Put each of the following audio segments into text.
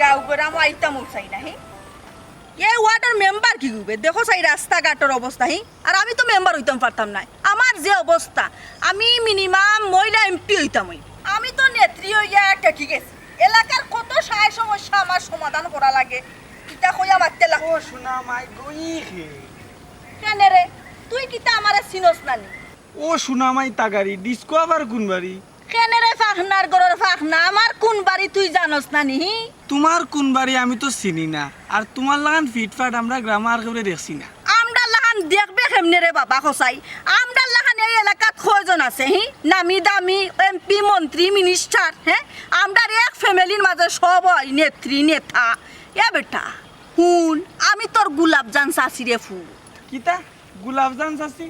গাঁও গড়াম আইতাম চাই না হি এই ওয়ার্ডের মেম্বার কি করবে দেখো চাই রাস্তাঘাটের অবস্থা হি আর আমি তো মেম্বার হইতাম পারতাম না আমার যে অবস্থা আমি মিনিমাম মহিলা এমপি হইতাম আমি তো নেত্রী হইয়া টেকি গেছি এলাকার কত সায় সমস্যা আমার সমাধান করা লাগে কিতা কইয়া মারতে লাগে ও শোনা মাই গই কেন রে তুই কিতা আমারে চিনস নানি ও শোনা মাই তাগারি ডিস্কো আবার কোন বাড়ি কেন রে ফাখনার গরর ফাখনা আমার কোন বাড়ি তুই জানস নানি তোমার কোন বাড়ি আমি তো চিনি না আর তোমার লাগান ফিটফাট আমরা গ্রামার করে দেখছি না আমরা লাগান দেখবে কেমনে রে বাবা খসাই আমরা লাগান এই এলাকাত কয়জন আছে নামি দামি এমপি মন্ত্রী মিনিস্টার হ্যাঁ আমরা এক ফ্যামিলির মাঝে সবাই নেত্রী নেতা এ বেটা হুন আমি তোর গুলাবজান চাচি রে ফুল কিতা গুলাবজান চাচি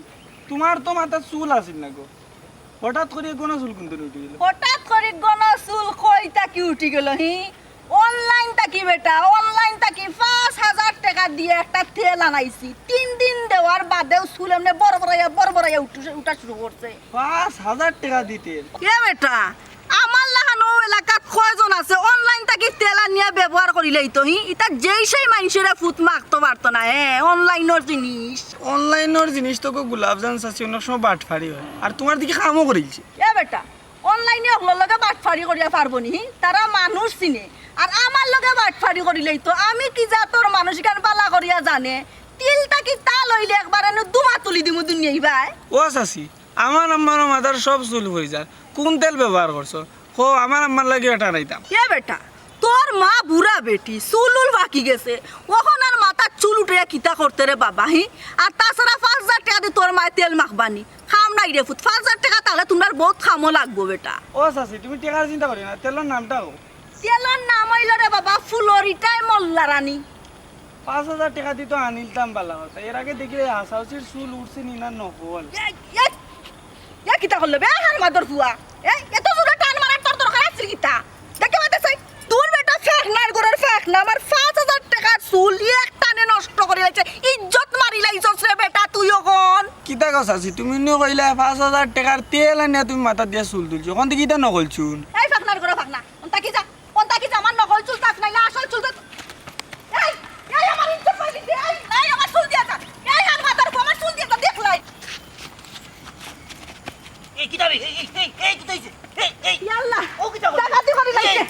তোমার তো মাথা চুল আছিল না গো হঠাৎ করে কোনো চুল কোনতে উঠে গেল হঠাৎ করে গণ চুল কইতা কি উঠি গেল অনলাইন তাকি বেটা অনলাইন তাকি ৫,০০০ টাকা দিয়ে একটা তেল আনাইছি ৩ দিন দেওয়ার বাদেও চুল এমনি বড় বড়াইয়া উঠা শুরু করছে ৫,০০০ টাকা দিতে এ বেটা আমার লাগানো এলাকাত কয়জন আছে অনলাইন তাকি তেল আনিয়া ব্যবহার করিলেই তো ইটা যেই সেই মানুষেরা ফুট মারতে পারতো না হ্যাঁ অনলাইনের জিনিস অনলাইনের জিনিস তো গুলাবজান চাচি অনেক সময় বাটফারি হয় আর তোমার দিকে কামও করেছে এ বেটা অনলাইনে ওগুলোর লগে বাটফারি করিয়া পারবো নি তারা মানুষ চিনে আর আমার লগে বাটফারি করিলেই তো আমি কি যা তোর মানুষ গান পালা করিয়া জানে তিলটা কি তা লইলে একবার এনে দুমা তুলি দিমু দুনিয়াই ভাই ও চাচি আমার আম্মার মাথার সব চুল হয়ে যায় কোন তেল ব্যবহার করছো হো আমার আম্মার লাগে এটা নাইতাম এ বেটা তোর মা বুড়া বেটি চুল বাকি গেছে ওখন আর মাথার চুল উঠে কিতা করতে রে বাবা আর তাছাড়া ৫,০০০ টাকা দিয়ে তোর মায়ের তেল মাখবানি খাম নাই রে ফুট ৫,০০০ টাকা তাহলে তোমার বহুত খামও লাগবো বেটা ও চাচি তুমি টাকার চিন্তা করি না তেলের নামটা হোক তেলের নাম হইল রে বাবা ফুলরিটাই মোল্লা রানী ৫,০০০ টাকা দিয়ে তো আনিলতাম বালা কথা এর আগে দেখলে হাসাউসির চুল উঠছে নি না নহল কিতা করলো বে হার মাদর ফুয়া এত জোরে টান মারার তোর দরকার আছে কিতা দেখে মাতে চাই তোর বেটা ফেকনার গরের ফেকনা আমার ৫,০০০ টাকার চুল এক টানে নষ্ট করে লাইছে ইজ্জত মারি লাইছস রে বেটা তুই ওখন কিতা কথা আছি তুমি নি কইলা ৫,০০০ টাকার তেল আনিয়া তুমি মাথা দিয়া চুল তুলছো ওখান থেকে কিতা নকল চুল এই ফেকনার গরের ফেকনা অন্তা কি যা আমার নকল চুল তাক নাইলা আসল চুল এই আমার ইজ্জত পাইলি এই আমার চুল দিয়া যা এই হার মাদর ফুয়া আমার চুল দিয়া যা দেখ লাই এই কিতা রে এই কিতা হইছে এই ইয়াল্লা ও কিতা করে টাকা দি করে লাইছে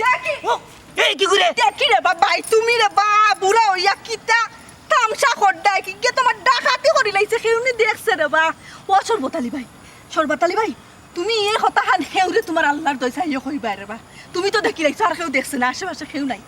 দেখি ও এই কি করে দেখি রে বাবা তুমি রে বা বুড়া হইয়া কিতা তামসা করডাই কি কে তোমার ডাকাতি করি লাইছে কেউনি দেখছে রে বা ও সরবতালি ভাই তুমি এই হতাহান হেউরে তোমার আল্লাহর দই চাইও কইবা রে বা তুমি তো দেখি লাইছো আর কেউ দেখছে না আশেপাশে কেউ নাই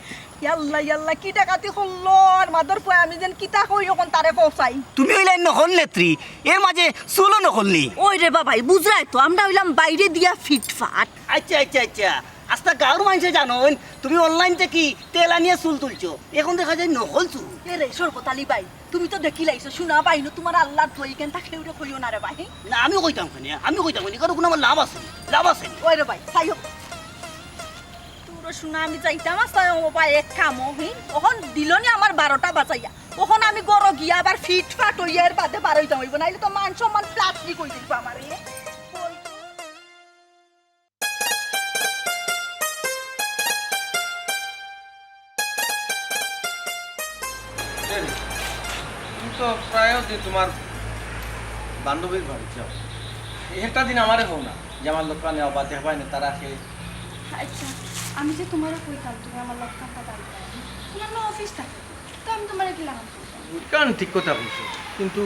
ইয়াল্লা কি ডাকাতি হল্লো আর মাদর পয় আমি যেন কিতা কই এখন তারে পৌঁছাই তুমি হইলে নকল নেত্রী এর মাঝে চুলও নকলনি ওই রে বাবাই বুঝরাই তো আমরা হইলাম বাইরে দিয়া ফিটফাট আচ্ছা আস্তা গাঁর মানুষে জানোন তুমি অনলাইন থেকে তেল আনিয়ে চুল তুলছো এখন দেখা যায় নকল চুল এ রে সরবতালি ভাই তুমি তো দেখি লাইছো শুনা বাইনো তোমার আল্লাহর দই কেন তা কেউরে কইও না রে ভাই না আমি কইতাম কারণ কোনো আমার লাভ আছে ওই রে ভাই চাইও তোর শুনা আমি যাইতাম আস্তা ও ভাই এক কামো ওখন দিলনি আমার ১২টা বাজাইয়া ওখন আমি গর গিয়া আবার ফিটফাট হইয়া এর বাদে বার হইতাম হইব নাইলে তো মান সম্মান প্লাস্টিক হই যাইব আমার তুমি তো প্রায় তোমার বান্ধবীর বাড়ি যাও একটা দিন আমারে হোক না যে আমার লোকরা নেওয়া বা দেখায় না তারা খেয়ে আচ্ছা আমি যে তোমারও কইতাম তুমি আমার লক্ষণটা দাঁড়ি তোমার না অফিস থাকে তো আমি তোমার কি লাগাম কারণ ঠিক কথা বলছো কিন্তু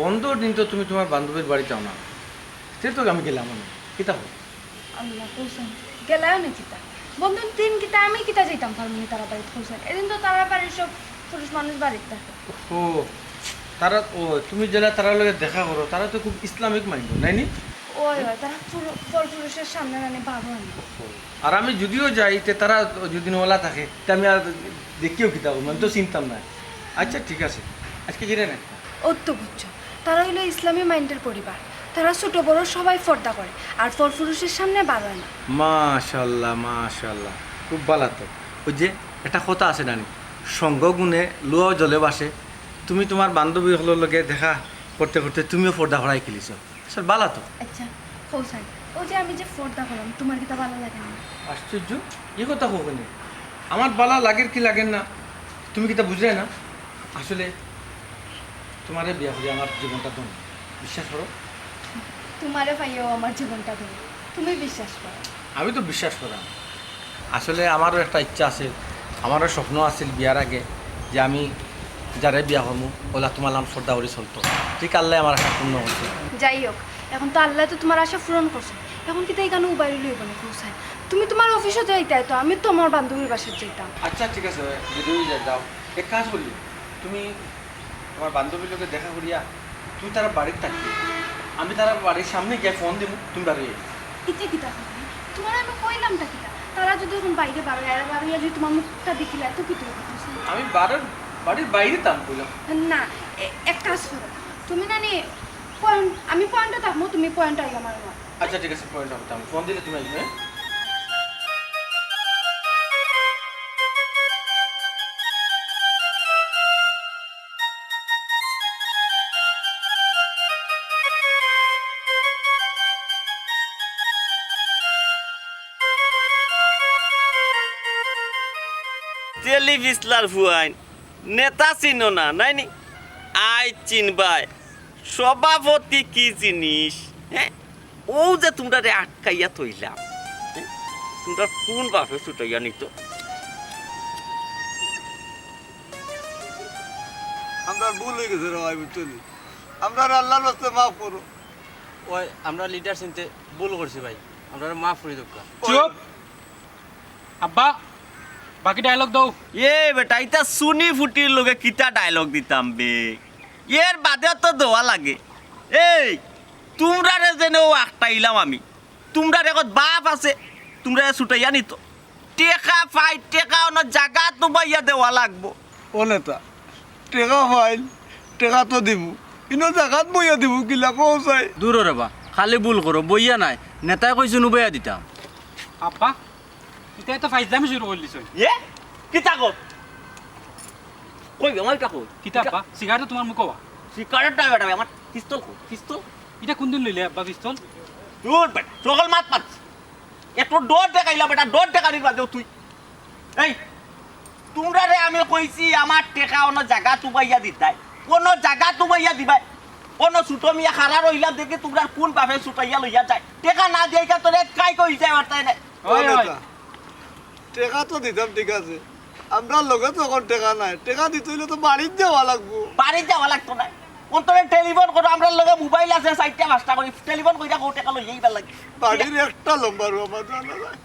বন্ধর দিন তো তুমি তোমার বান্ধবীর বাড়ি যাও না সে তো আমি গেলাম না কিতা হোক আল্লাহ কৌশন গেলাও না কিতা বন্ধুর দিন কিতা আমি কিতা যাইতাম ফার্মিনি তারা বাড়িতে কৌশন এদিন তো তারা বাড়ির সব পুরুষ মানুষ বাড়িতে থাকে ও তারা ও তুমি যেটা তারা লগে দেখা করো তারা তো খুব ইসলামিক মাইন্ড নাইনি ওই হয় তারা পর পুরুষের সামনে মানে বাবা আনি আর আমি যদিও যাই তে তারা যদি ওলা থাকে তা আমি আর দেখিও কিতা আমি তো চিনতাম না আচ্ছা ঠিক আছে আজকে জেনে না ওর তো বুঝছো তারা হইলো ইসলামী মাইন্ডের পরিবার তারা ছোট বড় সবাই পর্দা করে আর পর পুরুষের সামনে বাবা না মাশাল্লাহ খুব ভালো তো ওই যে একটা কথা আছে নানি সঙ্গ গুণে লোয়াও জলে বাসে তুমি তোমার বান্ধবী হলোর লগে দেখা করতে করতে তুমিও পর্দা করাই খেলিছ স্যার ভালো তো আচ্ছা কৌশল ও যে আমি যে পর্দা করলাম তোমার কিতা ভালো লাগে না আশ্চর্য এই কথা হোক নি আমার বালা লাগের কি লাগেন না তুমি কি তা বুঝলে না আসলে তোমারে বিয়া হলে আমার জীবনটা ধন্য বিশ্বাস করো তোমারে পাইও আমার জীবনটা ধন্য তুমি বিশ্বাস করো আমি তো বিশ্বাস করাম আসলে আমারও একটা ইচ্ছা আছে আমারও স্বপ্ন আছিল বিয়ার আগে যে আমি যারে বিয়া হমু ওলা তোমার নাম শ্রদ্ধা করে চলতো ঠিক আল্লাহ আমার একটা পূর্ণ হচ্ছে যাই হোক এখন তো আল্লাহ তো তোমার আশা পূরণ করছে এখন কি তাই কেন উবাই লইব না পৌঁছায় তুমি তোমার অফিসে যাইতাই তো আমি তো আমার বান্ধবীর বাসায় যেতাম আচ্ছা ঠিক আছে যদি যাও এক কাজ করলি তুমি তোমার বান্ধবীর লোকে দেখা করিয়া তুই তারা বাড়ির থাকবি আমি তারা বাড়ির সামনে গিয়ে ফোন দিব তুমি বাড়িয়ে ইতে কিতা করবি তোমার আমি কইলামটা কিতা তারা যদি এখন বাইরে বাড়িয়া যদি তোমার মুখটা দেখিলা তো কি তুমি কথা আমি বাড়ির বাইরে দাম করলাম না এক কাজ করো তুমি না নে পয়েন্ট আমি পয়েন্টে থাকবো তুমি পয়েন্টে আইবা আমার আমার আচ্ছা ঠিক আছে পয়েন্ট হবে আমি ফোন দিলে তুমি আসবে হ্যাঁ? টেলিভিশলার ফুয়াইন নেতা চিনো না নাইনি আই চিনবাই সভাপতি কি জিনিস হ্যাঁ ও যে তোমরা রে আটকাইয়া থইলাম হ্যাঁ? তোমরা কোন বাপে ছুটাইয়া নিত আমরা ভুল হয়ে গেছে রে ভাই বুঝছো নি? আমরা আল্লাহর রাস্তে মাফ করো ওই আমরা লিডার চিনতে ভুল করছি ভাই আমরা মাফ করে দোকা চুপ আব্বা বাকি ডায়লগ দাও এ বেটা ইতা সুনি ফুটির লোকে কিতা ডায়লগ দিতাম বে এর বাদে তো দেওয়া লাগে এই তোমরা রে যেন আটটাইলাম আমি তোমরা রেখত বাপ আছে তোমরা ছুটাইয়া নিত টেকা পাই টেকা অন্য জায়গা তোমাইয়া দেওয়া লাগবো ও নেতা টেকা ফাইল টেকা তো দিব ইনো জাগাত বইয়া দিব কিলা পৌঁছাই দূর রেবা খালি ভুল করো বইয়া নাই নেতাই কইছো নুবইয়া দিতাম আব্বা এটা তো ফাইজলামি শুরু করে দিছ এ কিতা কর কই আমার এটা কই কিতা আব্বা সিগারেট তোমার মুখ সিগারেটটা বেটা আমার পিস্তল কই পিস্তল এটা কোন দিন লইলে আব্বা পিস্তল দূর বেটা সকল মাত পাত একটু ডোর দেখাইলা বেটা ডোর দেখানির বাদেও তুই এই তোমরা রে আমি কইছি আমার টেকা অন্য জায়গা তুবাইয়া দিতাই কোন জায়গা তুবাইয়া দিবাই কোন ছুটো মিয়া খারা রইলাম দেখে তোমরা কোন বাপে ছুটাইয়া লইয়া যায় টেকা না দিয়ে তোরে কাই কই যায় বার্তাই নাই ও নেতা টেকা তো দিতাম ঠিক আছে আমরা লগে তখন টেকা নাই টেকা দিতে হইলে তো বাড়ির যাওয়া লাগবো বাড়ি যাওয়া লাগতো না অন্তরে টেলিফোন করো আমরা লগে মোবাইল আছে 4টা 5টা করে টেলিফোন কইরা কো টাকা লইয়াই বা লাগে বাড়ির একটা লম্বা রুম আমার জানা যায়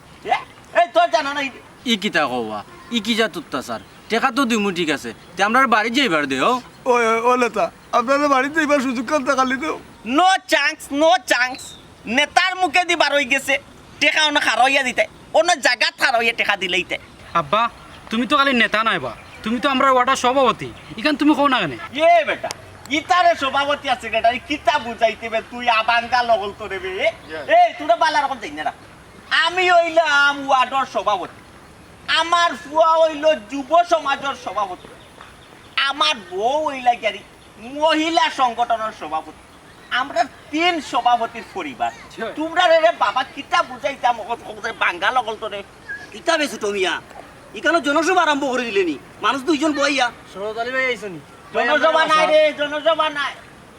এই তোর জানো না ই কিতা কওয়া ই কি যা তুত্তাচার টেকা তো দিমু ঠিক আছে তে আমরা বাড়ি যাইবার দেও ও নেতা আপনারা বাড়িতে এবার সুযোগ কাল দেখালি তো নো চান্স নেতার মুখে দি বার হয়ে গেছে টেকা অন্য খারইয়া দিতে অন্য জায়গা খারইয়া টেকা দিলেইতে আব্বা তুমি তো খালি নেতা নাইবা তুমি তো আমরা ওয়াটার সভাপতি এখান তুমি কও না কেন এ বেটা ইতারে সভাপতি আছে সেক্রেটারি কিতা বুঝাইতেবে তুই আবাঙ্গা লগল তোরে বে এই তোরা বালা রকম যাই না আমি হইলাম ওয়ার্ডর সভাপতি আমার ফুয়া হইল যুব সমাজের সভাপতি আমার বউ হইলা গিয়ারি মহিলা সংগঠনের সভাপতি আমরা 3 সভাপতির পরিবার তোমরা রে বাবা কিতা বুঝাইতাম বাঙ্গা লগল তোরে ইটা বেশি টমিয়া এখানে জনসভা আরম্ভ করে দিলেনি মানুষ দুইজন বইয়া সরদালি ভাই আইছনি জনসভা নাই রে জনসভা নাই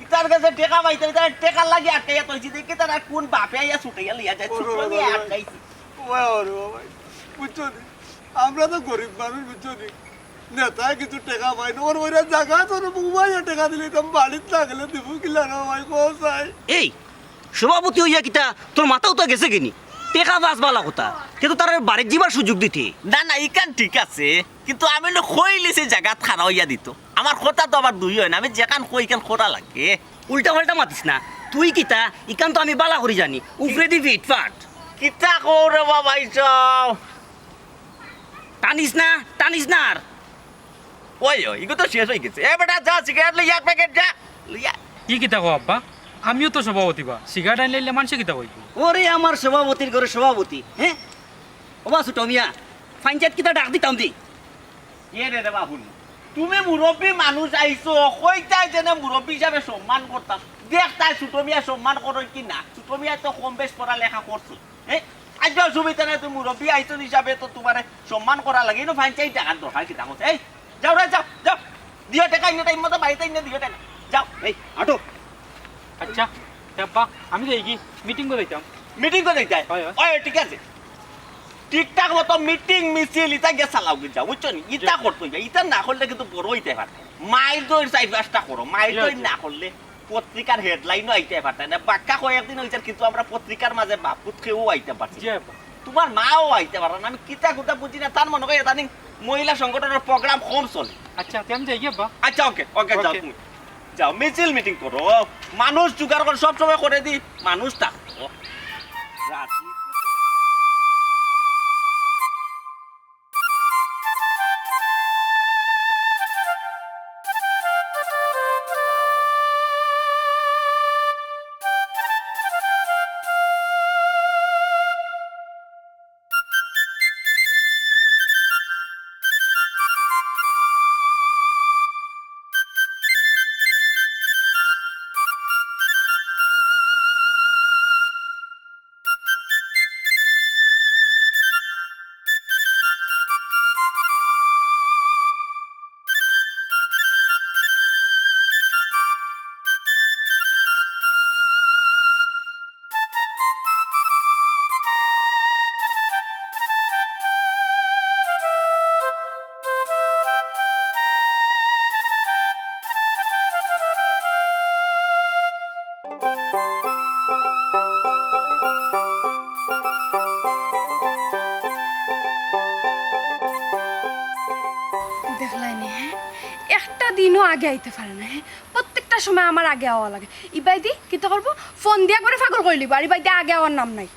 ইতার কাছে টেকা পাইতে ইতার টেকা লাগি আটকাইয়া তৈছি দেখি তারা কোন বাপে আইয়া ছুটাইয়া লিয়া যায় ছুটো নিয়ে আটকাইছি বুঝছো নি? আমরা তো গরিব মানুষ বুঝছো নি? নেতায় কিছু টেকা পাই না ওর ওইরা জায়গা তো মুম্বাইয়ে টেকা দিলে তো বাড়িতে থাকলে দিব কিলা না ভাই পৌঁছাই এই সভাপতি হইয়া কিটা তোর মাথাও তো গেছে কিনি টেকা বাস বালা কথা কিন্তু তার বাড়ির যাবার সুযোগ দিতে না না ইকান ঠিক আছে কিন্তু আমি লো কইলি সে জায়গা খারা হইয়া দিত আমার কথা তো আবার দুই হয় না আমি যেখান কই কেন খোরা লাগে উল্টা পাল্টা মাতিস না তুই কিতা ইকান তো আমি বালা করি জানি উপরে দিবি ইটফাট কিতা করে বাবা সব টানিস না আর ওই ইগো তো শেষ হয়ে গেছে এ বেটা যা সিগারেট লইয়া এক প্যাকেট যা লইয়া ই কিতা কও আব্বা আমিও তো সভাপতি বা সিগারেট আনলে মানুষে কিতা কইব ওরে আমার সভাপতির ঘরে সভাপতি হ্যাঁ ওবা সুটমিয়া পঞ্চায়েত কিতা ডাক দিতাম দি এ রে রে বাবুল তুমি মুরব্বী মানুষ আইছো কইতাই যেন মুরব্বী হিসাবে সম্মান করতাম দেখ তাই ছোটো মিয়া সম্মান করো কি না ছোটো মিয়া তো কম বেশ পড়ালেখা করছো হ্যাঁ আজ অসুবিধা নাই তুমি মুরব্বী আইছো হিসাবে তো তোমার সম্মান করা লাগে না ফাইন চাই টাকার দরকার কি টাকা এই যাও রে যাও যাও দিও টাকা ইনে টাইম মতো বাড়িতে ইনে দিও টাকা যাও এই আটো আচ্ছা আব্বা আমি যাই কি মিটিং করে যাইতাম মিটিং করে যাই হয়, হয়। ওই ঠিক আছে ঠিকঠাক মতো মিটিং মিছিল ইটা গিয়ে চালাও গিয়ে যাও বুঝছো নি ইটা করতো ইটা না করলে কিন্তু বড় হইতে পারে মাইল দই চাই পাঁচটা করো মাইল দই না করলে পত্রিকার হেডলাইনও আইতে পারতে না বাক্কা কয়েকদিন হয়েছে কিন্তু আমরা পত্রিকার মাঝে বাপুত খেয়েও আইতে পারছি জি আব্বা তোমার মাও আইতে পারে না আমি কিতা কুতা বুঝি না তার মনে হয় এটা মহিলা সংগঠনের প্রোগ্রাম কম চলে আচ্ছা আমি যাই কি আব্বা আচ্ছা ওকে ওকে যাও Okay. তুমি যাও মিছিল মিটিং করো মানুষ জোগাড় করে সব সময় করে দি মানুষ থাকো রাজনীতি দেখলাই নি হ্যাঁ একটা দিনও আগে আইতে পারে না হ্যাঁ প্রত্যেকটা সময় আমার আগে আওয়া লাগে ইবাই দি কিতা করবো ফোন দিয়া করে পাগল করে লিব আর ইবাই দি আগে আওয়ার নাম নাই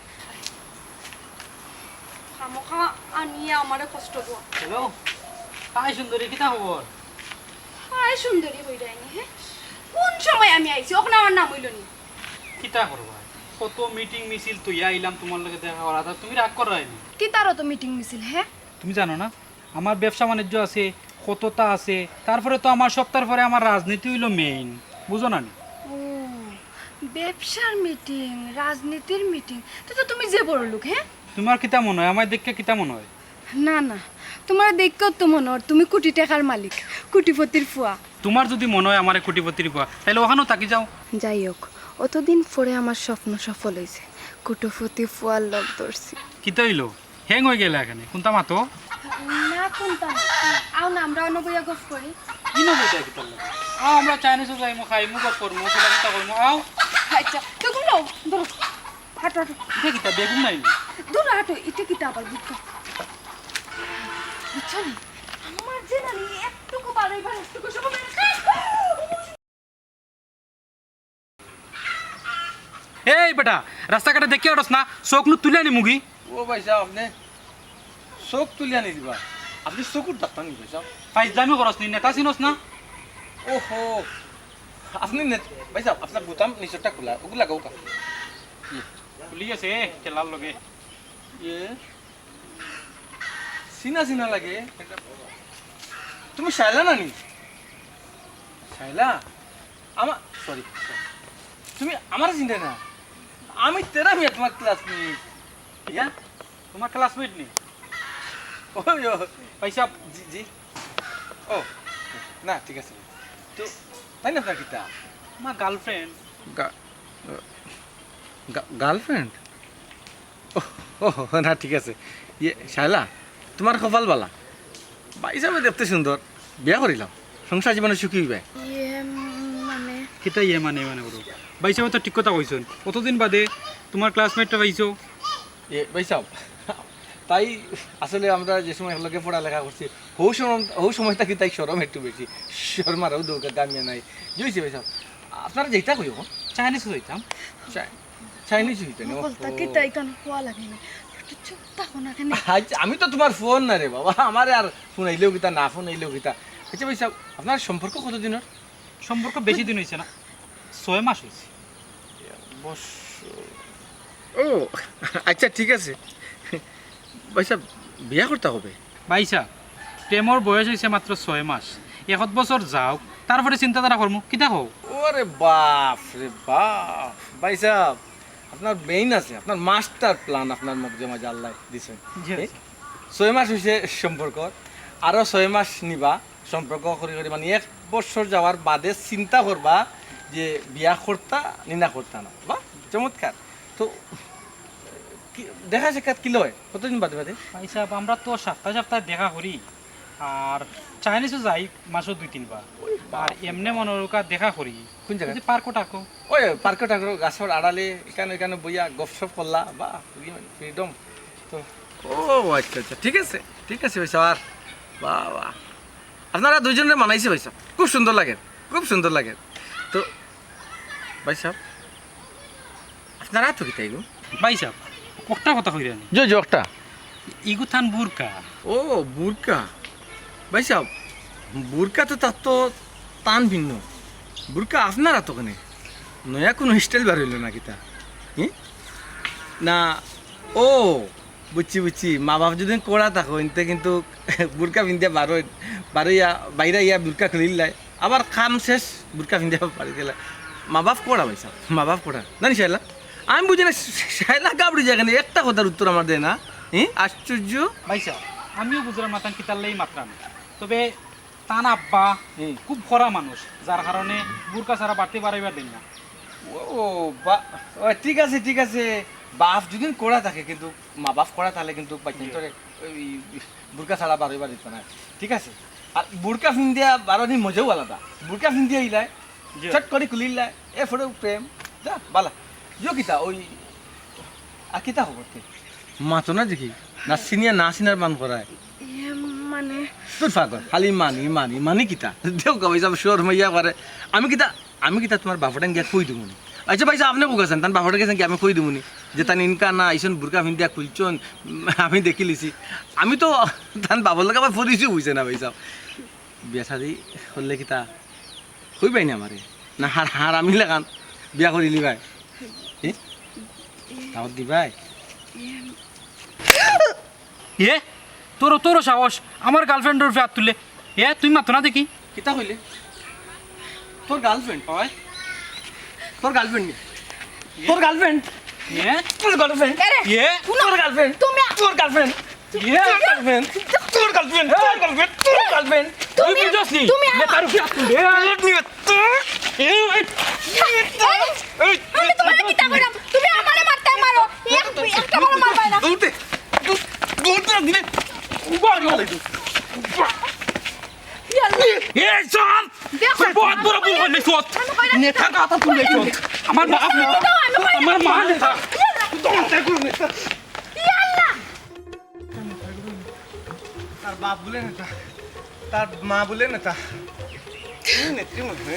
খামোখা আনিয়ে আমারে কষ্ট দেওয়া হ্যালো হাই সুন্দরী কিতা খবর হায় সুন্দরী হই যায়নি হ্যাঁ কোন সময় আমি আইছি ওখানে আমার নাম হইল নি কিতা করবা কত মিটিং মিছিল তুই আইলাম তোমার লগে দেখা করা তা তুমি রাগ করাইনি কি তারও তো মিটিং মিছিল হ্যাঁ তুমি জানো না আমার ব্যবসা বাণিজ্য আছে কতটা আছে তারপরে তো আমার সপ্তাহ পরে আমার রাজনীতি হইলো মেইন বুঝো না নি? ও ব্যবসার মিটিং রাজনীতির মিটিং তো তুমি যে বড় লোক হ্যাঁ তোমার কিতা মনে হয় আমার দেখে কিতা মনে হয় না না তোমার দেখো তো মনে হয় তুমি কোটি টাকার মালিক কোটিপতির ফুয়া তোমার যদি মনে হয় আমার কোটিপতির পা তাহলে ওখানেও তাকি যাও যাই হোক অতদিন পরে আমার স্বপ্ন সফল হয়েছে কোটিপতি ফুয়ার লোক ধরছি কিতা হইলো হ্যাং হয়ে গেলে এখানে কোনটা মাতো না কোনটা আও না আমরা অন্য বইয়া গপ করি কি নবো এটা কিতা আও আমরা চাইনিজ যাইমু খাইমু গপ করমু কিলা কিতা করমু আও আচ্ছা তো গুলো ধরো হাঁটো হাঁটো এটা কিতা বেগুন নাই ধরো হাঁটো এটা কিতা আবার বুঝছো বুঝছো নি আমার যে না একটুকু বাড়াইবার একটুকু সব এই বেটা রাস্তাঘাটে দেখে ওঠস না চোখ নু তুলে আনি মুগি ও ভাই সাহেব আপনি চোখ তুলি আনি দিবা আপনি চকুর ডাক্তার নি ভাই সাহেব ফাইজলামি করস নি নেতা চিনস না ওহো আপনি ভাই সাহেব আপনার বুতাম নিচরটা খোলা ওগুলা গাও কা খুলি আছে খেলার লগে ইয়ে চিনা চিনা লাগে তুমি শাইলা নানি শাইলা আমার সরি তুমি আমার চিন্তা না আমি তেরা আমি তোমার ক্লাসমেট ইয়া তোমার ক্লাসমেট নি ও পয়সা জি জি ও না ঠিক আছে তো তাই না আপনার কিতা আমার গার্লফ্রেন্ড গার্লফ্রেন্ড ও না ঠিক আছে ইয়ে শাইলা তোমার কপাল বালা ভাই হিসাবে দেখতে সুন্দর বিয়া করিলাম সংসার জীবনে সুখী হইবে ইয়ে মানে কিতা ইয়ে মানে করো বাইসা তো ঠিক কথা কইছন কতদিন বাদে তোমার ক্লাসমেটটা পাইছো এ ভাই সাহেব তাই আসলে আমরা যে সময় একলগে পড়ালেখা করছি হৌ সময়টা কি তাই সরম একটু বেশি শর্মারও দৌকা গামিয়া নাই বুঝছি ভাই সাহেব আপনারা যেটা কইব চাইনিজ হইতাম চাইনিজ হইতে না বলতা কি তাই কান কোয়া লাগে না একটু চুপ থাকো না কেন আমি তো তোমার ফোন না রে বাবা আমার আর ফোন আইলেও গীতা না ফোন আইলেও গীতা আচ্ছা ভাই সাহেব আপনার সম্পর্ক কতদিনের সম্পর্ক বেশি দিন হয়েছে না 6 মাস হয়েছে ও আচ্ছা ঠিক আছে ভাই সাহেব বিয়া করতে হবে বাইসা প্রেমর বয়স হয়েছে মাত্র 6 মাস 1 বছর যাও তারপরে চিন্তাধারা করমু কিতা হও ওরে বাপ রে বাপ ভাই সাহেব আপনার বেইন আছে আপনার মাস্টার প্ল্যান আপনার মধ্যে মাঝে আল্লাহ দিছেন জি। 6 মাস হয়েছে সম্পর্ক আরও 6 মাস নিবা সম্পর্ক করে করে মানে 1 বছর যাওয়ার বাদে চিন্তা করবা যে বিয়া করতা নিনা করতা না বা চমৎকার তো দেখা সাক্ষাৎ কি লয় কতদিন বাদে বাদে ভাই সাহেব আমরা তো সপ্তাহে সপ্তাহে দেখা করি আর চাইনিজও যাই মাসও 2-3 বার আর এমনি মনোরকা দেখা করি কোন জায়গায়? পার্কো টার্কো ওই পার্কে টার্কে গাছের আড়ালে এখানে বইয়া গপসপ করলা বা ফ্রিডম তো ও আচ্ছা আচ্ছা ঠিক আছে ভাই স্যার বাহ বাহ আপনারা দুজনে মানাইছে ভাই সাহেব খুব সুন্দর লাগে তো ভাই সাহেব আপনারা তো কি তাই গো ভাই সাহেব একটা কথা কই রানি জোকটা ইগু থান বুরকা ও বুরকা ভাই সাহেব বুরকা তো তার তো টান ভিন্ন বুরকা আপনারা তো কেন নয়া কোনো স্টাইল বার হইল নাকি তা না ও বুঝছি মা বাপ যদি করা থাকো এতে কিন্তু বুরকা পিন্ধিয়া বাইরে ইয়া বুরকা খুলিলাই আবার খাম শেষ বুরকা পিন্ধিয়া পারি দিলা মা বাপ করা ভাই সাহেব মা বাপ করা জানি শাইলা আমি বুঝি না শাইলা গাবড়ি জায়গা একটা কথার উত্তর আমার দেয় না আশ্চর্য ভাই সাহেব আমিও বুঝলাম না তান কিতাল্লেই মাত্রাম তবে তান আব্বা খুব খরা মানুষ যার কারণে বুরকা ছাড়া বাড়তে বাড়াইবার দেন না ও বা ও, ঠিক আছে বাপ যদি করা থাকে কিন্তু মা বাপ করা তাহলে কিন্তু বাচ্চাটারে ওই বুরকা ছাড়া বারোইবার দিত না ঠিক আছে আর বুরকা ফিন্দিয়া বারোনি মজাও আলাদা বুরকা ফিন্দিয়া ইলাই চট করে খুলিলাই এ ফটো প্রেম যা বালা যো কিতা ওই আর কিতা খবর মাতো না দেখি না চিনার মান করায় মানে তোর ফাগর খালি মানি কিতা দেও কই যাব শোর মাইয়া করে আমি কিতা তোমার বাপটান গিয়া কই দিমুনি আচ্ছা ভাই আপনি কোকাছেন তান বাপটা গেছেন কি আমি কই দিমুনি যে তান ইনকা না আইসন বুরকা ফিন্দিয়া খুলছন আমি দেখি লিছি আমি তো তান বাবার লগে আবার ফরিছি হইছে না ভাই সাহেব বিয়া শাদি করলে কিতা কইবাই না আমারে না হার আমি লাগান বিয়া করিলি ভাই দাওয়াত দিবাই এ তোর সাহস আমার গার্লফ্রেন্ডের ফেয়ার তুললে তুই মাত্র না দেখি কিতা কইলে তোর গার্লফ্রেন্ড হয় তোর গার্লফ্রেন্ড তোর গার্লফ্রেন্ড এ তোর গার্লফ্রেন্ড এ তোর গার্লফ্রেন্ড তুমি তোর গার্লফ্রেন্ড তোর গার্লফ্রেন্ড তোর গার্লফ্রেন্ড তোর গার্লফ্রেন্ড তুই বুঝছস নি তুমি নে তার ফেয়ার তুললে আমি তোমারে কিতা কইরাম তুমি আমারে মারতে মারো একটা বড় মারবাই না দৌড়তে দৌড়তে দিলে এ চল বহুত বড় ভুল হইলে সত নেতা কথা তুলে সত আমার বাপ নেতা আমার মা নেতা তার বাপ বলে নেতা তার মা বলে নেতা নেত্রী মধ্যে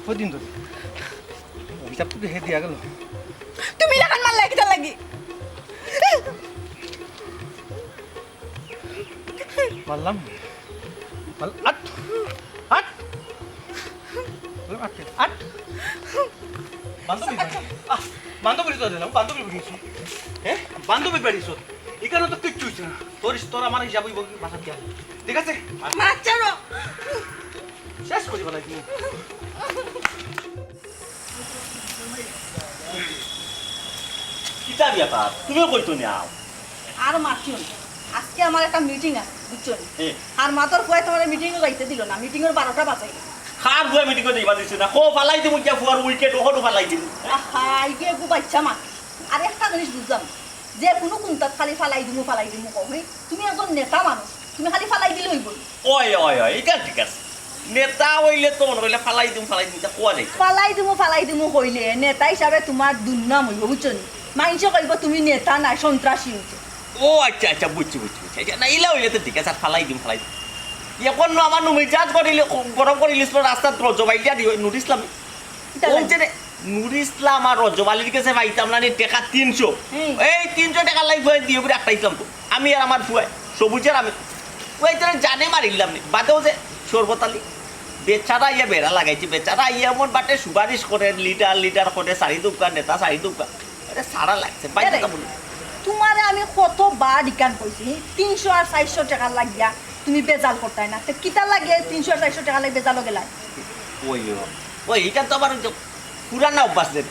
কদিন ধরে অভিশাপ তো হে দিয়া গেল তুমি লাগান মারলা কিতা লাগি মারলাম আট আট আট বান্ধবী তো দিলাম বান্ধবী বেরিয়েছি হ্যাঁ বান্ধবী বেরিয়েছ এখানে তো কিচ্ছু হচ্ছে না তোর আমার হিসাবই বাসা দিয়া ঠিক আছে মারছারো শেষ করি বলাই তুমি কিতা ব্যাপার তুমিও কইতো নাও আর মারছিও না আজকে আমার একটা মিটিং আছে বুঝছো এ। আর মাতর কয়ে তোমার মিটিংও যাইতে দিল না মিটিংয়ের 12টা বাজাই খার বুয়া মিটিং করে যাইবা দিছে না কো ফালাই দিমু কিয়া ফুয়ার উইকেট ওহটো ফালাই দিমু আহা ইগে গু বাচ্চা মা আর একটা জিনিস বুঝলাম যে কোনো কোনটাত খালি ফালাই দিমু কও হই তুমি একজন নেতা মানুষ তুমি খালি ফালাই দিলে হইব ওই এটা ঠিক আছে নেতা হইলে তো মনে হইলে ফালাই দিমু তা কোয়া যাইতো ফালাই দিমু কইলে নেতা হিসাবে তোমার দুর্নাম হইব বুঝছো নি মাইনসে কইব তুমি নেতা নাই সন্ত্রাসী হইছো ও আচ্ছা বুঝছি আচ্ছা না ইলা হইলে তো ঠিক আছে আর ফালাই দিম এখন আমার মেজাজ করিলে গরম করিলে রাস্তাত রজবাইলিয়া দি নুর ইসলাম নুর ইসলাম আর রজবালির কাছে পাইতাম না টাকা 300 এই 300 টাকা লাই ফুয়াই দিয়ে করে একটা ইসলাম তো আমি আর আমার ফুয়াই সবুজের আমি ওই তো জানে মারিলাম নি বাদেও যে সর্বতালি বেচারা ইয়া বেড়া লাগাইছি বেচারা ইয়া এমন বাটে সুপারিশ করে লিটার করে 4 দোকান নেতা 4 দোকান আরে সারা লাগছে বাইরে বলি তোমারে আমি কতবার ডিকান কইছি 300 আর 400 টাকা লাগিয়া তুমি বেজাল করতাই না কিতা লাগে 300 আর 400 টাকা লাগে বেজাল গেলাই ওই এটা তো আবার পুরানা অভ্যাস দেন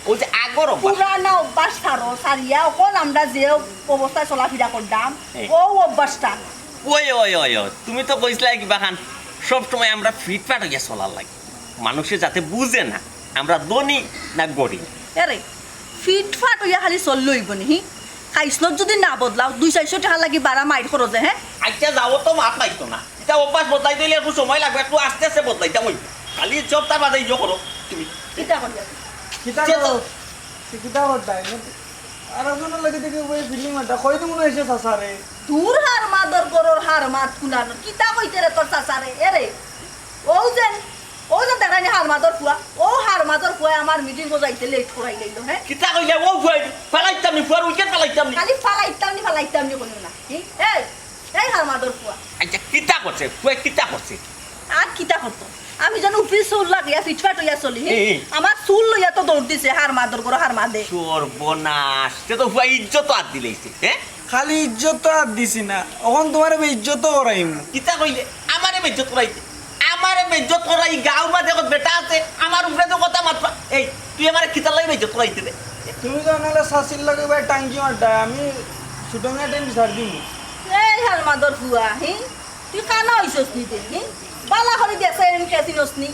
ওই যে আগর অভ্যাস পুরানা অভ্যাস ছাড়ো সারিয়া এখন আমরা যে অবস্থায় চলাফেরা করতাম এই। ও অভ্যাসটা ওই ওই ওই ওই তুমি তো কইসলাই কিবা খান সবসময় আমরা ফিটফাট হইয়া চলার লাগে মানুষে যাতে বুঝে না আমরা ধনী না গরিব এরে ফিটফাট হইয়া খালি চল লইব নি খাইসনত যদি না বদলাও 200-400 টাকা লাগি বাড়া মাইর খরচে হ্যাঁ আচ্ছা যাও তো মাত পাইতো না এটা অভ্যাস বদলাই দিলে একটু সময় লাগবে একটু আস্তে আস্তে বদলাইতাম ওই খালি চপ তার বাদে ইয়ে করো তুমি কিতা করিয়া কিতা সে তো কিতা করতাই আর একজনের লাগে দেখি ওই ফিলিং মাটা কই দিমু না এসে সাসারে দূর হার মাদর গরর হার মাত কুনানো কিতা কইতে রে তোর চাচারে এরে ও যে দেখাই হার মাদর ফুয়া ও হার মাদর ফুয়া আমার মিটিং যাইতে লেট করাই লইলো হ্যাঁ কিতা কইলে ও ফুয়াই ফেলাইতাম নি ফুয়ার উইকেট ফেলাইতাম নি খালি ফালাইতাম নি কইলো না এই হার মাদর ফুয়া আচ্ছা কিতা করছে ফুয়া কিতা করছে আর কিতা করতো আমি যেন উপরি চুল লাগিয়া ফিটফাট হইয়া চলি হে? এই। আমার চুল লইয়া তো দৌড় দিছে হার মাদর গরো হার মাদে সর্বনাশ সে তো ফুয়া ইজ্জত আর দিলেইছে হ্যাঁ খালি ইজ্জত তো আর দিছি না এখন তোমার ইজ্জত করাইম কিতা কইলে আমারে বেজ্জত করাইছে আমারে বেজ্জত করাই গাঁও বা দেখত বেটা আছে আমার উপরে তো কথা মাত্রা এই তুই আমারে কিতা লাগি বেজ্জত করাইতে রে তুমি তো নাহলে শাসির লাগে ভাই টাঙ্কি মারটা আমি ছোট মেয়ে টাইম বিচার দিম এই হার মাদর ফুয়া হি তুই কানা হইছস নি দে হি বালা করে দেখছ এরম কেসিনস নি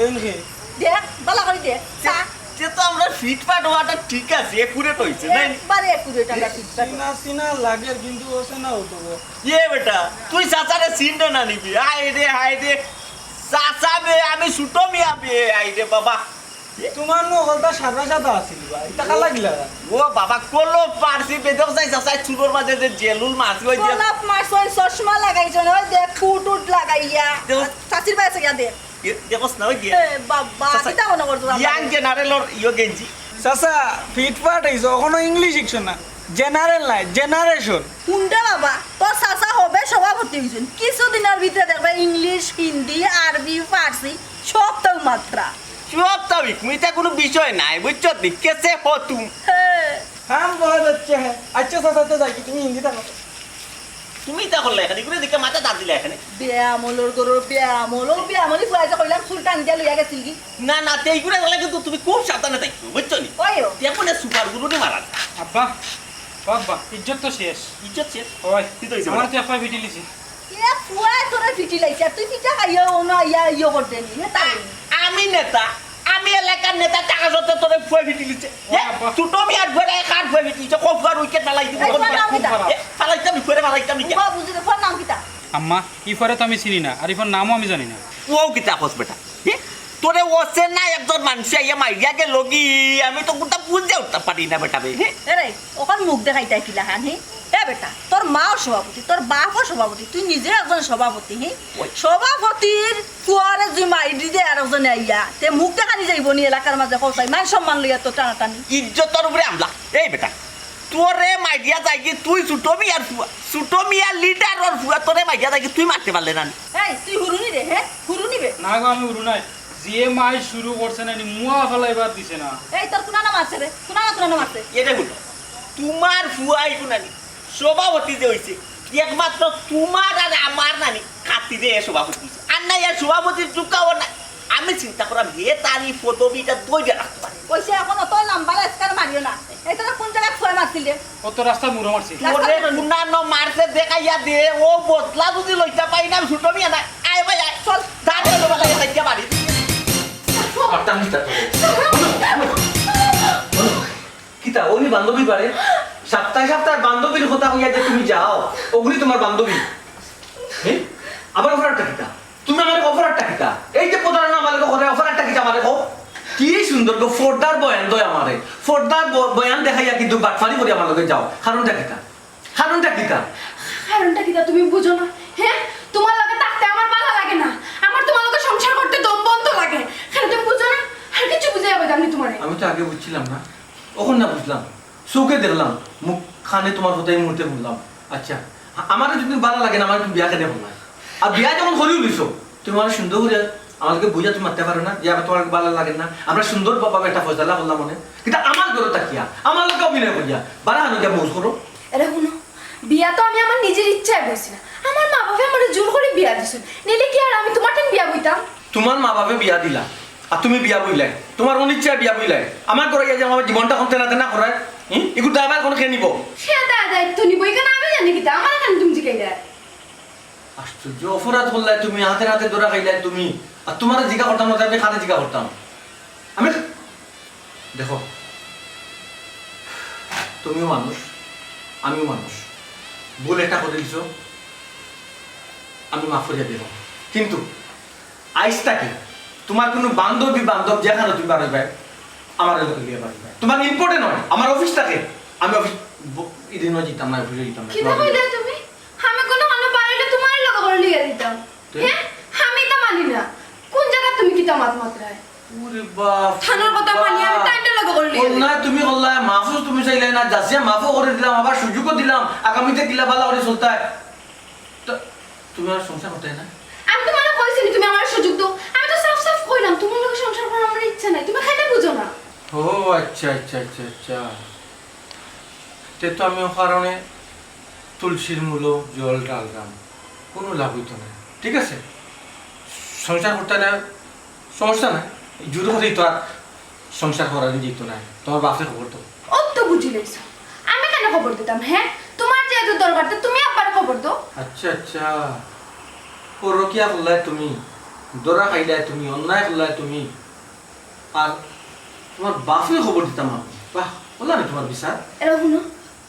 এনকে দেখ বালা করে দেখ চা সে তো আমরা ফিটফাট হওয়াটা ঠিক আছে একুরেট হইছে না একবারে একুরেট আমরা ফিটফাট সিনা সিনা লাগে কিন্তু ওসে না হতো গো। এ বেটা তুই চাচারে চিনতে না নিবি হাই রে চাচা বে আমি ছুটো মিয়া বে আই রে বাবা তোমার নকলটা সাদা সাদা আছিল ভাই টাকা লাগিলা ও বাবা কলো পারছি বেদক যাই চাচা চুলোর মাঝে যে জেলুল মাছ ওই যে গোলাপ মাছন চশমা লাগাইছন ওই দেখ ফুটুট লাগাইয়া দেখ। চাচির বাইছে গিয়া দেখ দেখছ না ওই যে এ বাবা কিতা মনে করছো ইয়াং জেনারেলর ইয়ো গেঞ্জি চাচা ফিটফাট হইছো এখনো ইংলিশ শিখছো না জেনারেল নাই জেনারেশন কোনটা বাবা তোর চাচা হবে সভাপতি হয়েছেন কিছুদিনের ভিতরে দেখবে ইংলিশ হিন্দি আরবি ফার্সি সব তো মাত্রা সব তাবিক মিটা কোনো বিষয় নাই বুঝছো নি কেসে হো তুম हम बहुत अच्छे हैं अच्छे से सत्य जाएगी तुम हिंदी तक তুমি তা করলে এখানে ঘুরে দিকে মাথা দাঁত দিলে এখানে ব্যায়ামলর গরুর ব্যায়ামলি ফুয়াইছে কইলাম সুলতান দিয়া লইয়া গেছিল কি না না তেই ঘুরে গেলে কিন্তু তুমি খুব সাবধানে থাকছো বুঝছো নি ওইও তেমন সুপার গুরুনি মারা আব্বা বাবা ইজ্জত তো শেষ ইজ্জত শেষ ওই কি তো হইছে আমার তো একটা ভিটি লিছি এ ফুয়া তোরে ফিটি লাইছে আর তুই ফিটা খাইও না ইয়া করতে নি হে তাই আমি নেতা আমি এলাকার নেতা টাকা যত তোরে ফুয়ে ভিটি লিছে বাবা। ছোট মিয়ার ঘরে কার ফুয়ে ভিটি লিছে কফার উইকেট ফালাই দিব এই ফুয়ার নাম কিতা? ফালাইতাম ফুয়ে ফালাইতাম নি বুবা বুঝি ফুয়ার নাম কিতা আম্মা ইফারে তো আমি চিনি না আর ইফার নামও আমি জানি না ও কিতা কস বেটা তোরে ওসে না একজন মানুষ আইয়া মাইয়া গে লগি আমি তো গোটা বুঝে উঠতে পারি না বেটা বে এরে ওখান মুখ দেখাইতাই কিলা হান হে এ বেটা তোর মাও সভাপতি তোর বাপও সভাপতি তুই নিজে একজন সভাপতি হে ওই। সভাপতির ফুয়ারে যে মাইডি দে আর একজন আইয়া তে মুখ দেখানি যাইব নি এলাকার মাঝে কৌসাই মান সম্মান লইয়া তো টানাটানি ইজ্জতর উপরে আমলা এই বেটা তোরে মাইডিয়া যাই কি তুই ছোট মিয়ার ফুয়া ছোট মিয়ার লিডারর ফুয়া তোরে মাইডিয়া যাই কি তুই মারতে পারলে না এই তুই হুরুনি রে হে হুরুনি বে না গো আমি উড়ু নাই যে মাই শুরু করছে না মুয়া ফেলাইবার দিছে না এই তোর কুনা নাম আছে রে কুনা নাম আছে এরে হলো তোমার ফুয়াই গুনানি সভাপতি যে হইছে একমাত্র তোমার আর আমার নানি খাতিরে সভাপতি হইছে। আর না ইয়ার সভাপতির চুকাও না আমি চিন্তা করাম হে তারি পদবিটা দইটা রাখতে পারে কইছে এখন তোর নাম্বার স্কার মারিও না এই তোরা কোন জায়গায় ফুয়া মারছিল রে কত রাস্তা মুড়ো মারছি ওরে কুনানো মারতে দেখাইয়া দে ও বদলা যদি লইতা পাই না ছোট মিয়া না আয় ভাই আয় চল দাঁড়িয়ে লোক লাগে তাইয়া বাড়ি কিতা ওনি বান্ধবী পারে সপ্তাহে সপ্তাহে বান্ধবীর কথা হইয়া যে তুমি যাও ওগুলি তোমার বান্ধবী হ্যাঁ? আবার অফারটা কিতা তুমি আমার অফারটা কিতা এই যে প্রধান আমার করে অফারটা কিতা আমারে কও কি সুন্দর গো ফোরদার বয়ান দয় আমারে ফোরদার বয়ান দেখাইয়া কিন্তু বাটফারি করে আমার লগে যাও কারণটা কিতা কারণটা কি তা তুমি বুঝো না হ্যাঁ তোমার লগে থাকতে আমার ভালো লাগে না আমার তোমার লগে সংসার করতে দম বন্ধ লাগে হ্যাঁ তুমি বুঝো না আর কিছু বুঝে যাবে আমি তোমারে আমি তো আগে বুঝছিলাম না ওখান না বুঝলাম চোখে দেখলাম মুখ খানে তোমার কথা এই মুহূর্তে বললাম আচ্ছা আমার যদি ভালো লাগে না আমার তুমি বিয়া কেটে বললাম আর বিয়া যখন হলেও লইছো তুমি আমার সুন্দর করে আমাকে বুঝা তুমি মারতে পারো না যে আমার তোমার ভালো লাগে না আমরা সুন্দর বাবা একটা ফয়সালা করলাম মনে কিন্তু আমার ঘরে তাকিয়া আমার লোকে অভিনয় করিয়া বারা হানো গিয়া মৌজ করো আরে শুনো বিয়া তো আমি আমার নিজের ইচ্ছায় বসি না আমার মা বাবা আমার জোর করে বিয়া দিছেন নিলে কি আর আমি তোমার টেন বিয়া বইতাম তোমার মা বাপে বিয়া দিলা আর তুমি বিয়া বইলাই তোমার অনিচ্ছায় বিয়া বইলাই আমার করে যে আমার জীবনটা কমতে না তেনা করায় এগুলো দাবার কোনো খেয়ে নিব সে দায়িত্ব নিব এখানে আমি জানি কিতা আমার এখানে তুমি জিগাই দেয় আশ্চর্য অপরাধ করলাই তুমি হাতে হাতে ধরা খাইলাই তুমি আর তোমার জিজ্ঞা করতাম না আমি খাতে জিজ্ঞা করতাম আমি দেখো তুমিও মানুষ আমিও মানুষ ভুল একটা করে দিছো আমি মাফ করিয়া দেব কিন্তু আইসটাকে তোমার কোনো বান্ধবী বান্ধব যেখানে তুমি পারবে আমার এলাকা গিয়ে পারবে তোমার ইম্পর্টেন্ট নয় আমার অফিসটাকে আমি অফিস এদিনও যেতাম না অফিসে যেতাম না কিতা কইলে তুমি আমি কোনো কানে পারিলে তোমার লগে করে লিয়ে দিতাম হ্যাঁ আমি তো মানি না কোন জায়গা তুমি কিতা মাত মাত্রায় ওরে বাপ থানার কথা মানি আমি তাইটা লগে করে লিয়ে না তুমি বললা মাফও তুমি চাইলে না যাসিয়া মাফও করে দিলাম আবার সুযোগও দিলাম আগামীতে কিলা ভালো করে চলতে তো তুমি আর সংসার করতে না আমি তো মানে কইছি তুমি আমার সুযোগ দাও আমি তো সাফ সাফ কইলাম তোমার লগে সংসার করার আমার ইচ্ছা নাই তুমি খাইতে বুঝো না ও আচ্ছা আচ্ছা আচ্ছা আচ্ছা তে তো আমি ও কারণে তুলসীর মূল জল ডাললাম কোনো লাভ হইতো না ঠিক আছে সংসার করতে না সমস্যা নাই জুড়ে হতেই তো আর সংসার করা যেত না তোমার বাপে খবর তো অত বুঝি লইছো আমি কেন খবর দিতাম হ্যাঁ তোমার যেহেতু দরকার তো তুমি আবার খবর দাও আচ্ছা আচ্ছা পরকিয়া করলাই তুমি দরা খাইলাই তুমি অন্যায় করলাই তুমি আর তোমার বাপে খবর দিতাম আমি বাহ বললা না তোমার বিচার এরকম না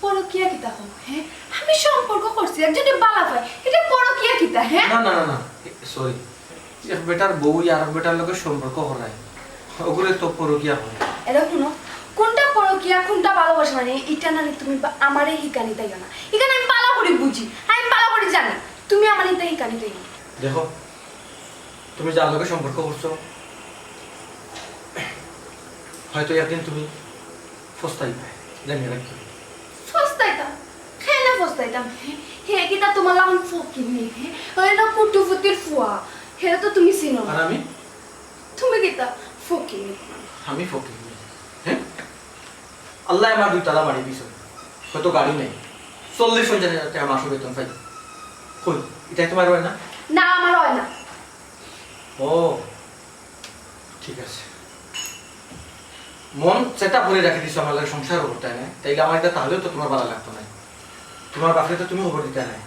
পরকিয়া কিতা হোক হ্যাঁ আমি সম্পর্ক করছি একজনে বালা পাই এটা পরকিয়া কিতা হ্যাঁ না না না না সরি এক বেটার বউ আর এক বেটার লগে সম্পর্ক করায় ওগুলো তো পরকিয়া হয় এরকম না কোনটা পরকিয়া কোনটা ভালোবাসা মানে এটা না তুমি আমারে হিকানি তাই না এখানে আমি পালা করে বুঝি আমি পালা করে জানি তুমি আমার এটা হিকানি তাই না দেখো তুমি যার লগে সম্পর্ক করছো হয়তো একদিন তুমি ফস্তাইবে জানিয়ে রাখি ফস্তাইতাম খেলে ফস্তাইতাম হে কিতা তোমার লাগান ফকির নেই হ্যাঁ না পুটু ফুটির ফুয়া হে তো তুমি চিনো আর আমি তুমি কিতা ফকির আমি ফকির হ্যাঁ আল্লাহ আমার 2 তালা বাড়ি দিছ হয়তো গাড়ি নেই 40,000 টাকা মাসে বেতন পাই কই এটাই তোমার হয় না না আমার হয় না ও ঠিক আছে মন সেটা করে রাখি দিছো আমার লাগে সংসার করতে না তাইলে আমার এটা তাহলেও তো তোমার ভালো লাগতো না তোমার বাপরে তো তুমি খবর দিতে নাই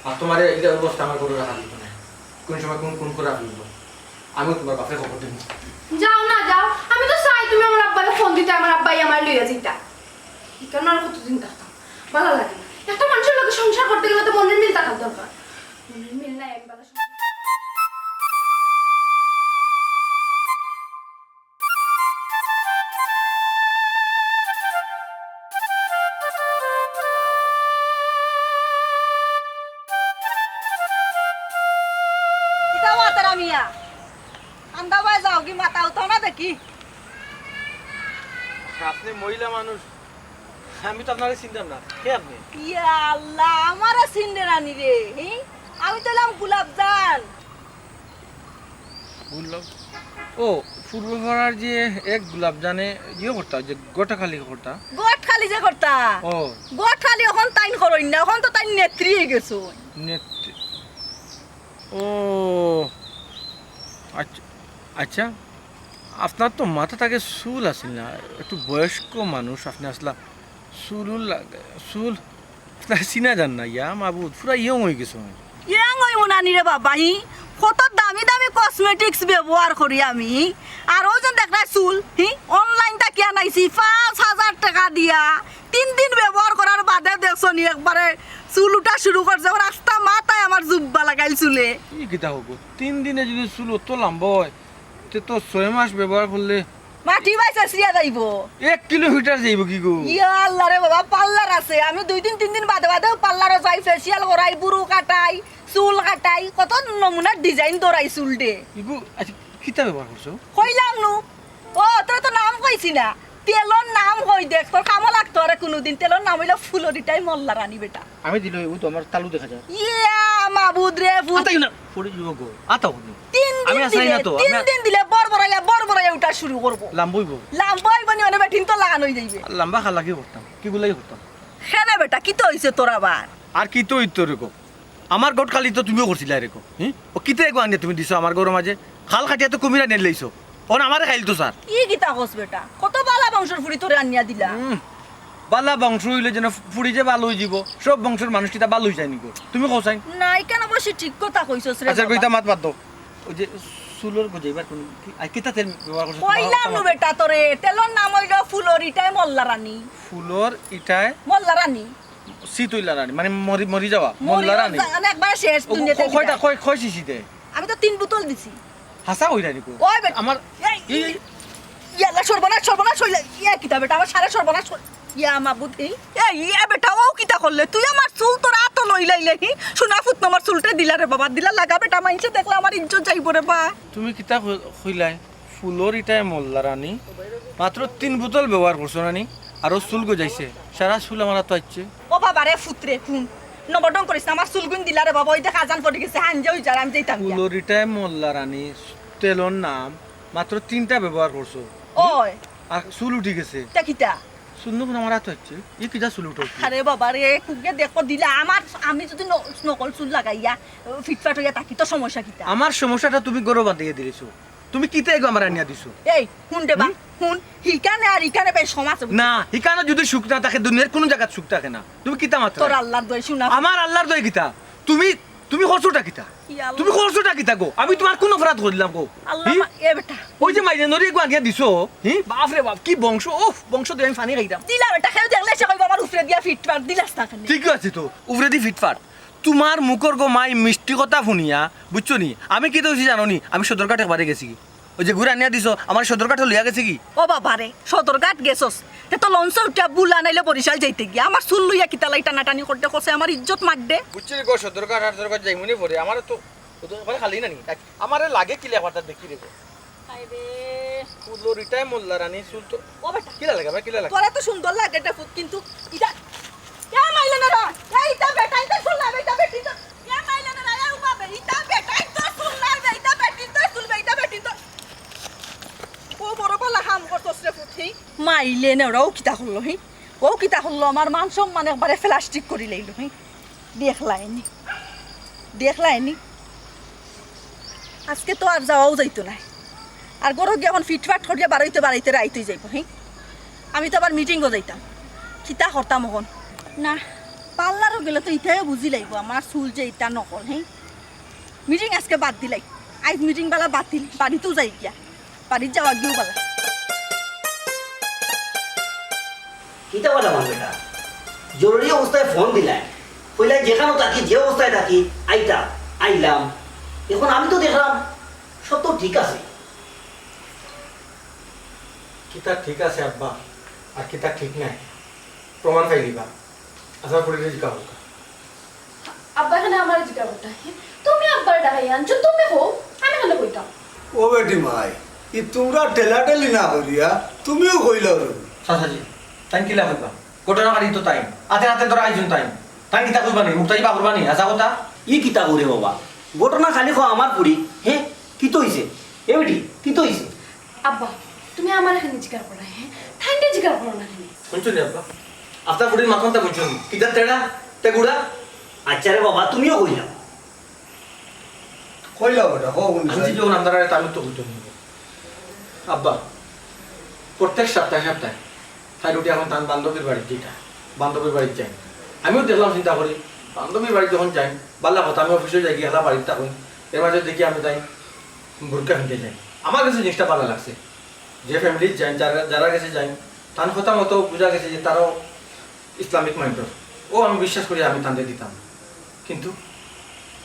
আর তোমার এই অবস্থা আমার করে রাখা দিত না কোন সময় কোন করে রাখি আমিও তোমার বাপরে খবর দিব যাও না যাও আমি তো চাই তুমি আমার আব্বাকে ফোন দিতে আমার আব্বাই আমার লইয়া যেটা কেন আর কতদিন থাকতাম ভালো লাগে না একটা মানুষের লোকে সংসার করতে গেলে তো মনের মিল থাকার দরকার মনের মিল নাই আমি ভালো সংসার ইটাও আতারা মিয়া আন্দা বাই যাও কি মাথা উঠাও না দেখি আপনি মহিলা মানুষ আমি তো আপনাকে চিনতাম না কে আপনি ইয়া আল্লাহ আমারে চিনতে রানি রে হ্যাঁ আমি তো এলাম গুলাবজান ও পূর্বপাড়ার যে এক গোলাপজানে ইয়ে করতা যে গোটা খালি করতা গোট খালি যে করতা ও গোট খালি এখন তাইন করইন না এখন তো তাইন নেত্রী হয়ে গেছো নেত্রী ও আচ্ছা আচ্ছা আপনার তো মাথা থাকে চুল আছিল না একটু বয়স্ক মানুষ আপনি আসলা চুল চুল আপনার চিনা যান না ইয়া মাবুদ পুরা ইয়ং হয়ে গেছো ইয়াং হই মুনানি রে বাবা হি কত দামি দামি কসমেটিক্স ব্যবহার করি আমি আর ওই যে দেখা চুল হি অনলাইন তা কি আনাইছি 5,000 টাকা দিয়া 3 দিন ব্যবহার করার বাদে দেখছো নি একবারে চুল উঠা শুরু করছে রাস্তা মাথায় আমার জুব্বা লাগাইল চুলে কি কিতা হবো 3 দিনে যদি চুল অত লম্বা হয় তে তো 6 মাস ব্যবহার করলে মাটি বাইছে সিয়া যাইব 1 কিলোমিটার যাইব কি গো ইয়া আল্লাহ রে বাবা পার্লার আছে আমি 2 দিন 3 দিন বাদে বাদে পার্লারে যাই ফেসিয়াল করাই বুড়ো কাটাই চুল কাটাই কত নমুনার ডিজাইন দরাই চুল দে ইগু আচ্ছা কিতা ব্যবহার করছো কইলাম নু ও তোর তো নাম কইছি না তেলর নাম কই দেখ তোর কামো লাগতো আরে কোনোদিন তেলর নাম হইলো ফুলরিটাই মল্লা রানী বেটা আমি দিল ও তো আমার তালু দেখা যায় ইয়া মাবুদ রে ফুল আতাই না পড়ে যাব গো আতাও নি 3 আমি দিন আসাই না দিলে তো, 3 দিন দিলে বড় উঠা শুরু করব লাম্বইব লাম্বই বনি অনে বেঠিন তো লাগানো হই যাইবে লম্বা খালাকি করতাম কি গুলাই করতাম খেনে বেটা কি তো হইছে তোর আবার আর কি তো ইত্তর রেকো আমার গোট খালি তো তুমিও করছিলা রেকো ও কিতে একো আনিয়ে তুমি দিছো আমার গরম মাঝে খাল কাটিয়া তো কুমিরা নিয়ে লইছো ওন আমারে খাইল তো স্যার কি গীতা কস বেটা কত বালা বংশের ফুড়ি তোরে আনিয়া দিলা বালা বংশ হইলে যেন ফুড়ি যে ভালো হয়ে যাব সব বংশের মানুষ কিতা ভালো হয়ে যায় নিকো তুমি কোসাই নাই কেন বসে ঠিক কথা কইছস রে আচ্ছা বাবা। কইতা মাত বাদ দাও ওই যে সুলোর গজাইবার কোন কিতা তেল ব্যবহার করছ কইলাম নু বেটা তোরে তেলর নাম হইল ফুলরিটাই মল্লা রানী ফুলর ইটায় মল্লা রানী সিতুইলা রানী মানে মরি মরি যাওয়া মোল্লা রানী একবার শেষ দুনিয়াতে কয়টা কয় শিশিতে আমি তো 3 বোতল দিছি হাসা হইরা নিকো ওই বেটা আমার ইয়ালা সর্বনাশ হইলা ইয়া কিতা বেটা আমার সারা সর্বনাশ ইয়া মাবুদ ইয়া বেটা ও কিতা করলে তুই আমার চুল তোর আত লইলাইলে শোনা ফুট আমার চুলটা দিলা রে বাবা দিলা লাগা বেটা মাইনছে দেখলে আমার ইজ্জত যাইব রে বা তুমি কিতা কইলাই ফুলর ইটায় মোল্লা রানী মাত্র 3 বোতল ব্যবহার করছো রানী আর চুল গজাইছে সারা চুল আমার তো আইছে ও বাবা রে ফুতরে খুন নবডং করিস না, আমার চুলগুন দিলা রে বাবা ওই দেখ আজান পড়ে গেছে হাঞ্জা হই যার আমি যাইতাম গিয়া। ফুলর ইটায় মোল্লা রানী তেলর নাম মাত্র 3টা ব্যবহার করছো ওই আর চুল উঠি গেছে তা কিতা শুনলো কোন আমার তো হচ্ছে ই কিটা চুল উঠো আরে বাবা রে কুকে দেখো দিলা আমার আমি যদি নকল চুল লাগাইয়া ফিটফাট হইয়া থাকি তো সমস্যা কিতা আমার সমস্যাটা তুমি গরো বাঁধিয়ে দিয়েছো তুমি কিতা এগো আমার আনিয়া দিছো এই হুন দে বা হুন হিকানে আর হিকানে বেশ সমাজ না হিকানো যদি সুখ না থাকে দুনিয়ার কোনো জায়গা সুখ থাকে না তুমি কিতা মাত্র তোর আল্লাহর দয় শুনা আমার আল্লাহর দয় কিতা তুমি তুমি খরচটা কিতা কি আল্লাহ? তুমি খরচটা কিতা গো আমি তোমার কোন অপরাধ করলাম গো আল্লাহ হি? এ বেটা ওই যে মাইনে নরি গো আনিয়া দিছো হি বাপ রে বাপ কি বংশ ওফ বংশ দিয়ে আমি ফানি খাইতাম দিলা বেটা খেয়ে দেখলে সে কইবা আমার উফরে দিয়া ফিটফাট দিলাস না কেন ঠিক আছে তো উপরে দি ফিটফাট তোমার মুখর গো মাই মিষ্টি কথা শুনিয়া বুঝছো নি আমি কি দোষী জানো নি আমি সদরঘাট একবারে গেছি কি ওই যে ঘুরে আনিয়া দিছো আমার সদরঘাট লিয়া গেছে কি ও বাবা রে সদরঘাট গেছস তে তো লঞ্চ উঠা বুলা নাইলে বরিশাল যাইতে গিয়া আমার চুল লইয়া কিতালাই টানাটানি করতে কসে আমার ইজ্জত মারদে বুঝছি গো সদরঘাট সদরঘাট যাইমুনি পরে আমার তো ওখানে খালি না নি আমারে লাগে কি লেখাটা দেখি রে আইরে ফুলো রিটাই মোল্লা রানী চুল তো ও বেটা কিলা লাগে ভাই কিলা লাগে তোরা তো সুন্দর লাগে এটা ফুট কিন্তু ইটা এ মাইলে না রে এইটা বেটা ইটা চুল লাগে এটা বেটি তো এ মাইলে না রে ও বাবা ইটা বেটা ইটা চুল লাগে এটা বেটি তো চুল লাগে এটা বেটি তো ও বড় পালা হাম করছস রে ফুট হি মাইলে না রে ও কিতা হলো হি ও কিতা হলো আমার মান সম্মান একবারে প্লাস্টিক করি লইলো হি দেখলাইনি আজকে তো আর যাওয়াও যাইতো না আর গরু গিয়ে এখন ফিটফাট করিয়া বাড়াইতে রাইতেই যাইব হ্যাঁ আমি তো আবার মিটিংও যাইতাম কিতা করতাম এখন না পার্লারও গেলে তো ইটাও বুঝি লাগব আমার চুল যে ইটা নকল হ্যাঁ মিটিং আজকে বাদ দিলাই আজ মিটিং বেলা বাতিল বাড়িতেও যাই গিয়া বাড়িতে যাওয়া গিয়েও বেলা কিতা বলে আমার বেটা জরুরি অবস্থায় ফোন দিলাই কইলাই যেখানে থাকি যে অবস্থায় থাকি আইলাম এখন আমি তো দেখলাম সব তো ঠিক আছে কিতা ঠিক আছে আব্বা আর কিতা ঠিক নাই প্রমাণ পাইলিবা আশা করি জিকা হোক আব্বা এখানে আমার জিজ্ঞা করতে তুমি আব্বার ডাকাই আনছো তুমি হো আমি কেন কইতাম ও বেটি মাই ই তোমরা টেলাটেলি না করিয়া তুমিও কইল সাসাজি তাই কিলা হইবা ঘটনা কারি তো তাই হাতে হাতে ধরা আইজন তাই তাই কিতা কইবা নি মুক্তাই বাবুরবা নি আসা কথা ই কিতা করে বাবা ঘটনা খালি আমার পুরি হ্যাঁ কি তো হইছে এ বেটি কি তো হইছে আব্বা তুমি আমার এখানে জিজ্ঞা করো হ্যাঁ ঠান্ডা জিজ্ঞা করো না এখানে শুনছো নি আব্বা আপনার বুড়ির মাথনটা বুঝছো নি কিতা তেড়া তে গুড়া আচ্ছা রে বাবা তুমিও কইলাম কইলা বেটা হো আমি যখন আপনারা তামিল তো হইতো নি আব্বা প্রত্যেক সপ্তাহে তাই রুটি এখন তার বান্ধবীর বাড়ি যেটা বান্ধবীর বাড়িতে যাই আমিও দেখলাম চিন্তা করি বান্ধবীর বাড়ি যখন যাই বাল্লা কথা আমি অফিসে যাই গিয়ে বাড়িতে থাকুন এর মাঝে দেখি আমি তাই বুরকা ফিনতে যাই আমার কাছে জিনিসটা ভালো লাগছে যে ফ্যামিলির যাই যারা গেছে যাই তার কথা মতো বোঝা গেছে যে তারাও ইসলামিক মাইন্ডর ও আমি বিশ্বাস করি আমি তাদের দিতাম কিন্তু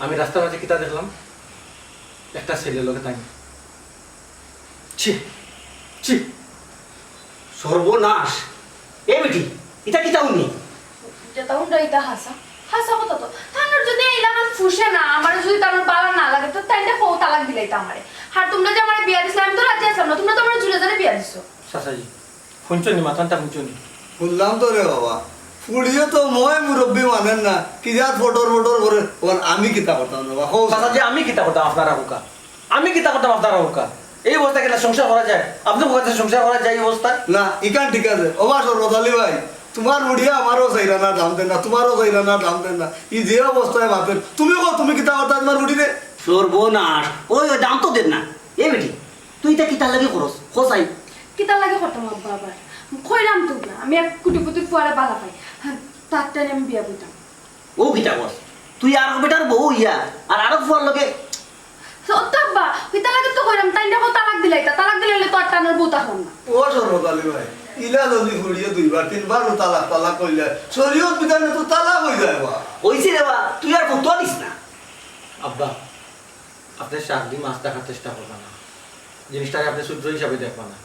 আমি রাস্তার মাঝে কিতা দেখলাম একটা ছেলে লোকে তাই ছি ছি সর্বনাশ এ বেটি এটা কি চাউনি যেটা হুন্ডা এটা হাসা কথা তো তানোর যদি এই লাগান ফুসে না আমার যদি তানোর বালা না লাগে তো তাইটা কও তালাক দিলাইতা আমারে আর তোমরা যে আমারে বিয়া দিছ আমি তো রাজি আছিলাম না তোমরা তো আমার জুলে জুলে বিয়া দিছো চাচাজি শুনছো নি মাথানটা শুনছো নি শুনলাম তো রে বাবা ফুড়িয়ে তো মই মুরব্বী মানেন না কি যাত ফটোর করে আমি কিতা করতাম না বাবা হো চাচাজি আমি কিতা করতাম আপনারা হুকা আমি কিতা করতাম আপনারা হুকা এই অবস্থা গেলে সংসার করা যায় আপনি কাছে সংসার করা যায় এই অবস্থায় না ইকান ঠিক আছে ওবা সর্বতালি ভাই তোমার বুড়িয়া আমারও চাইরা না দাম দেন না তোমারও চাইরা না দাম দেন না ই যে অবস্থায় বাপের তুমি কিতা করতা তোমার বুড়িরে সর্বনাশ ওই দাম তো দেন না এ বেটি তুই তুই এটা কিতার লাগে করস খোসাই কিতা লাগে করতাম আব্বা আবার খইরাম তো না আমি এক কুটিপুতির ফুয়ারে বালা পাই হ্যাঁ তার টাইমে আমি বিয়া বইতাম ও কিতা করস তুই আর বেটার বউ ইয়া আর আরো ফুয়ার লগে সত্য আব্বা কিতা লাগে তো কইরাম তাই দেখো তালাক দিলাইতা তালাক দিলাইলে তো আর টানার বউ থাকলাম না ও সরবত আলী ভাই ইলা যদি ঘুরিয়ে দুইবার তিনবার তালাক তালাক কইলে শরীয়ত বিধানে তো তালাক হয়ে যায় বা ওইছি রে বা তুই আর ফতুয়া দিস না আব্বা আপনি সারাদিন মাছ দেখার চেষ্টা করবেন না জিনিসটাকে আপনি সূত্র হিসাবে দেখবেন না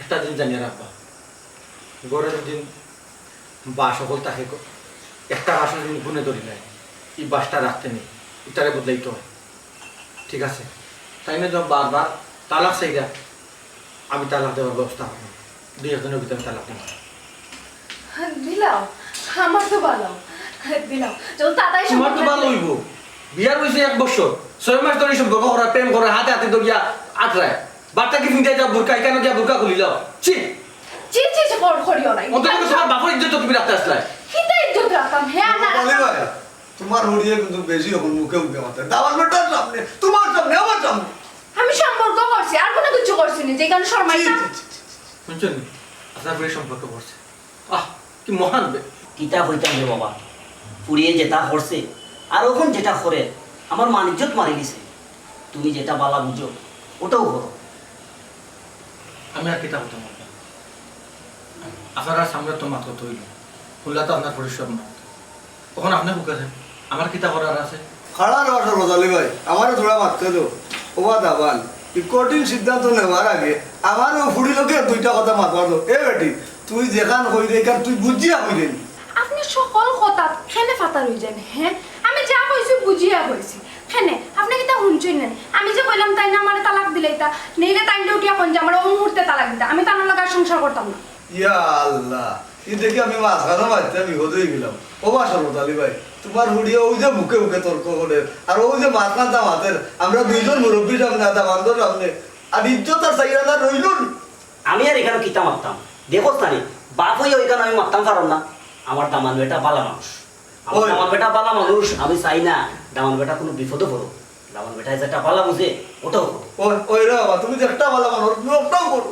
একটা দিন জানিয়ে রাখবা গড়ের দিন বা সকল তাকে একটা বাসন দিন গুনে ধরি নেয় এই বাসটা রাখতে নেই এটারে বদলাইতে হয় ঠিক আছে তাই না যখন বারবার তালাক চাইরা আমি তালাক দেওয়ার ব্যবস্থা করবো 2 দিনের ভিতরে তালাক দেবো দিলাও আমার তো ভালো দিলাও যখন তাতাই তোমার তো ভালো হইব বিয়ার হয়েছে 1 বছর 6 মাস ধরে সম্পর্ক করা প্রেম করা হাতে হাতে দরিয়া আটরায় বাচ্চা কি ফিঙ্গাই যাও বুরকা কেন দিয়া বুরকা খুলিল ছি চি চি চি করিও নাই অন্তত তোমার বাপের ইজ্জত তুমি রাখতে আসলে কিতা ইজ্জত রাখতাম হ্যাঁ না আলী ভাই তোমার হরিয়ে কিন্তু বেশি এখন মুখে মুখে মাথা দাওয়ার বেটার সামনে তোমার সামনে আমার সামনে আমি সম্পর্ক করছি আর কোনো কিছু করছি না যে কারণে শর্মাই না শুনছেন আপনার বলে সম্পর্ক করছে আহ কি মহান কিতা হইতাম রে বাবা পুড়িয়ে যেটা করছে আর ওখন যেটা করে আমার মান ইজ্জত মারি দিছে তুমি যেটা বালা বুঝো ওটাও করো আমি আর কিতা হতাম আপনার সামনে তো মাত কত হইল খুললা তো আপনার পরিশ্রম না তখন আপনি বুকেছেন আমার কিতা করার আছে খাড়া রস রোজালি ভাই আমারও থোড়া মারতে দো ওবা দাবান এই কঠিন সিদ্ধান্ত নেওয়ার আগে আমারও ফুড়ি লোকে দুইটা কথা মাতবার দো এ বেটি তুই যেখান হই রে কার তুই বুঝিয়া হই রে আপনি সকল কথা খেনে ফাতা রই যান হ্যাঁ আমি যা কইছি বুঝিয়া কইছি খেনে আপনি কি তা শুনছেন না আমি যে কইলাম তাই না আমার তালাক দিলাইতা নেইলে টাইমটা উঠিয়া কোন যে আমার ওই মুহূর্তে তালাক দিতা আমি তার লাগা সংসার করতাম না ইয়া আল্লাহ এই দেখি আমি মাঝখানে মারতে বিপদ হয়ে গেলাম ওবা সরবতালি ভাই তোমার হুড়িয়ে ওই যে মুখে মুখে তর্ক করে আর ওই যে মাঝখান দামাতের আমরা দুইজন মুরব্বী সামনে দামান্তর সামনে আর ইজ্জত আর চাইরা রইল আমি আর এখানে কিতা মারতাম দেখো তানি বাপ হয়ে ওইখানে আমি মারতাম পারো না আমার দামান বেটা বালা মানুষ আমার দামান বেটা বালা মানুষ আমি চাই না দামান বেটা কোনো বিপদে পড়ো দামান বেটা যেটা বালা বুঝে ওটাও করো ওই রে বাবা তুমি যে একটা ভালো মানুষ তুমি ওটাও করো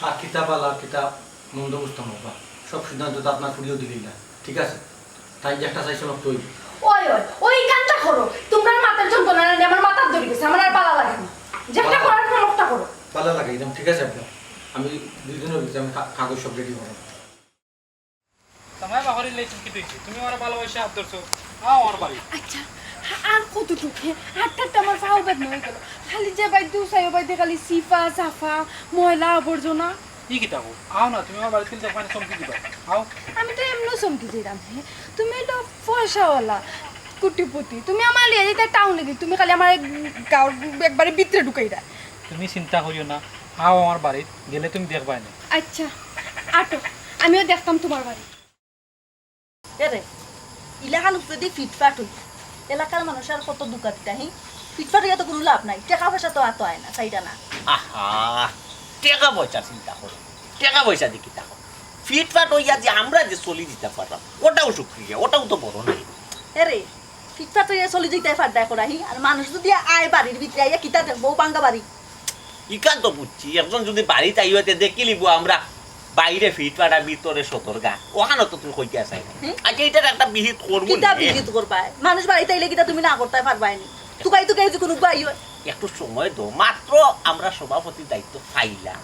আর কিতাব আলা কিতাব মন্দ বুঝতাম বাবা সব সিদ্ধান্ত তো আপনার ফুরিয়েও দিলি না ঠিক আছে তাই যে একটা চাইছিলাম তুই ওই ওই ওই কানটা করো তোমরা মাথার যন্ত্রণা নিয়ে আমার মাথার ধরে গেছে আমার আর পালা লাগে না যেটা করার প্রমোটটা করো ভালো লাগে একদম ঠিক আছে আপনার আমি 2 দিনের ভিতরে আমি কাগজ সব রেডি করব তোমায় বাহরি লেছি কি তুই তুমি আমার ভালোবাসা হাত ধরছো আমার বাড়ি আচ্ছা আর কতটুকু হাতটা আমার ফাও বেদ হয়ে গেল খালি যে বাই দু সাইও বাই খালি সিফা সাফা ময়লা আবর্জনা কি কিতাব না তুমি আমার বাড়িতে দেখবা না চমকি দিবা আও আমি তো এমনি চমকি যাইতাম তুমি তো পয়সাওয়ালা কুটিপুতি তুমি আমার লিয়ে যেতে টাউনে দি তুমি খালি আমার গাঁর একবারে ভিতরে ঢুকাই দা তুমি চিন্তা করিও না আমার বাড়িত গেলে তুমি দেখবাই না আচ্ছা আটো আমিও দেখতাম তোমার বাড়ি এরে ইলাকান যদি ফিটফাট হই এলাকার মানুষ আর কত দুকা দিতা হি ফিটফাট হইয়া তো কোনো লাভ নাই টাকা পয়সা তো আতো আয় না চাইটা না আহা টাকা পয়সা চিন্তা করো টাকা পয়সা দিয়ে কি দেখো ফিটফাট হইয়া যে আমরা যে চলি দিতে পারলাম ওটাও সুক্রিয়া ওটাও তো বড় নাই এরে ফিটফাট হইয়া চলি যেতে ফাড্ডা করাহি আর মানুষ যদি আয় বাড়ির ভিতরে আইয়া কিতা দেখবো পাঙ্গা বাড়ি ইকান তো বুঝছি একজন যদি বাড়িতে আইতে দেখি লিব আমরা বাইরে ফিটফাট আর ভিতরে সতর্কা ওখানে তো তুমি কইতে চাই না আচ্ছা এটার একটা বিহিত করবো কিতা বিজিত করবাই মানুষ বাড়িতে আইলে কিতা তুমি না করতে পারবাই নি তুকাই তুকাই যে কোনো গাই হয় একটু সময় দাও মাত্র আমরা সভাপতির দায়িত্ব পাইলাম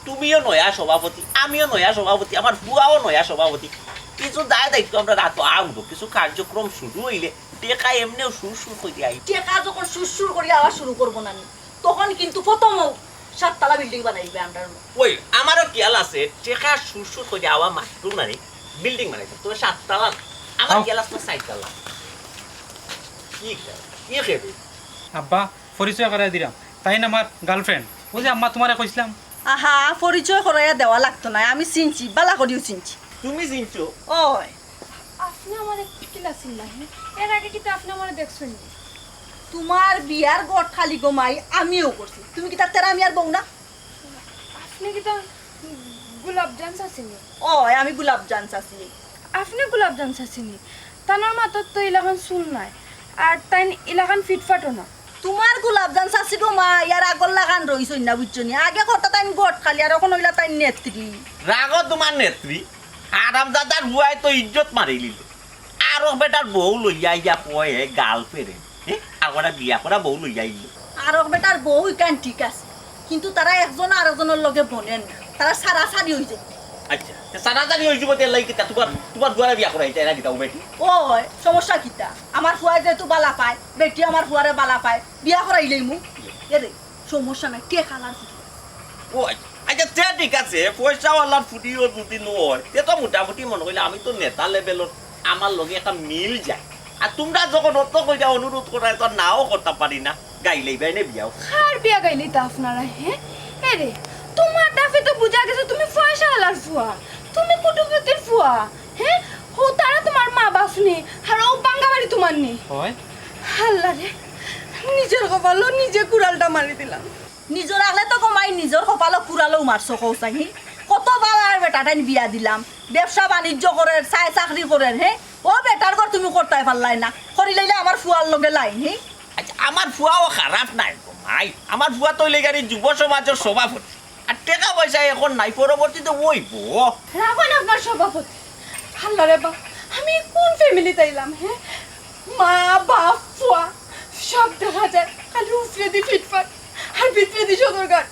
তুমিও নয়া সভাপতি আমিও নয়া সভাপতি আমার বুয়াও নয়া সভাপতি কিছু দায় দায়িত্ব আমরা রাত আনবো কিছু কার্যক্রম শুরু হইলে টেকা এমনিও সুর হইতে আই টেকা যখন সুরসুর করে আওয়াজ শুরু করবো না আমি, তখন কিন্তু প্রথম 7 তলা বিল্ডিং বানাইবে আমরা ওই আমারও খেয়াল আছে টেকা সুর হইতে আওয়া মাত্র না রে বিল্ডিং বানাইতে তবে 7 তলা আমার খেয়াল আছে 4 তলা কি খেয়ে আব্বা পরিচয় করাই দিলাম তাই না আমার গার্লফ্রেন্ড ও যে আম্মা তোমারে কইছিলাম আহা পরিচয় করাইয়া দেওয়া লাগতো না আমি চিনছি বালা করিও চিনছি তুমি চিনছো ওই আপনি আমার কিলা চিনলা এর আগে কিন্তু আপনি আমার দেখছেন তোমার বিয়ার গড় খালি গোমাই আমিও করছি তুমি কি তার তেরা আমি আর বউ না আপনি কি তো গোলাপ জান চাচিনি ওই আমি গোলাপ জান চাচ্ছি আপনি গোলাপ জান চাচিনি তানার মাথার তো ইলাকান চুল নাই আর তাই ইলাকান ফিটফাটও না তোমার গোলাপজান চাচি গো মা ইয়ার আগর লাগান রইছই না বুঝছো নি আগে কথা তাই গট খালি আর এখন হইলা তাই নেত্রী রাগ তোমার নেত্রী আরামদাদার বুয়াই তো ইজ্জত মারি লিল আর বেটার বউ লইয়া ইয়া কয়ে গাল ফেরে আগরা বিয়া করা বউ লইয়া ইল আর বেটার বউ ইকান ঠিক আছে কিন্তু তারা একজন আর একজনের লগে বনেন না তারা সারা সারি হয়ে যায় আচ্ছা সারাদারি হয়ে যাব তেল লাগি তোমার বুয়ারে বিয়া করাইতে না কিতা বেটি ওই সমস্যা কিতা আমার ফুয়াই যেহেতু বালা পায় বেটি আমার ফুয়ারে বালা পায় বিয়া করাইলেই মু এরে সমস্যা নাই কে খালার ও আচ্ছা তে ঠিক আছে পয়সাওয়ালার ফুটিও যদি নয় তে তো মোটামুটি মনে করলে আমি তো নেতা লেভেলত আমার লগে একটা মিল যায় আর তোমরা যখন অত কইরা অনুরোধ করা তো নাও করতে পারি না গাইলেই বাইনে বিয়াও আর বিয়া গাইলি তা আপনারা হ্যাঁ আরে তোমার ডাফে তো বুঝা গেছে তুমি পয়সাওয়ালার ফুয়া তুমি কুটুমপতির ফুয়া হ্যাঁ ও তারা তোমার মা বাসনি আর ও বাঙ্গাবাড়ি তোমার নেই হয় আল্লাহ রে নিজের কপালও নিজে কুড়ালটা মারি দিলাম নিজর আগলে তো কমাই নিজর কপালো কুড়ালেও মারছো কৌসাহি কত বাবার বেটাটাই বিয়া দিলাম ব্যবসা বাণিজ্য করে চাই চাকরি করে হে ও বেটার ঘর তুমি করতে পারলাই না করি লাইলে আমার ফুয়ার লগে লাইন হে আচ্ছা আমার ফুয়াও খারাপ নাই ভাই আমার ফুয়া তো লেগারি যুব সমাজের সভাপতি আর টাকা পয়সা এখন নাই পরবর্তীতে ওইব রাখুন আপনার সভাপতি আল্লাহ রে বা আমি কোন ফ্যামিলিতে এলাম হ্যাঁ মা বাপ ফুয়া সব দেখা যায় খালি উফরে দি ফিটফাট আর ভিতরে দি সদরঘাট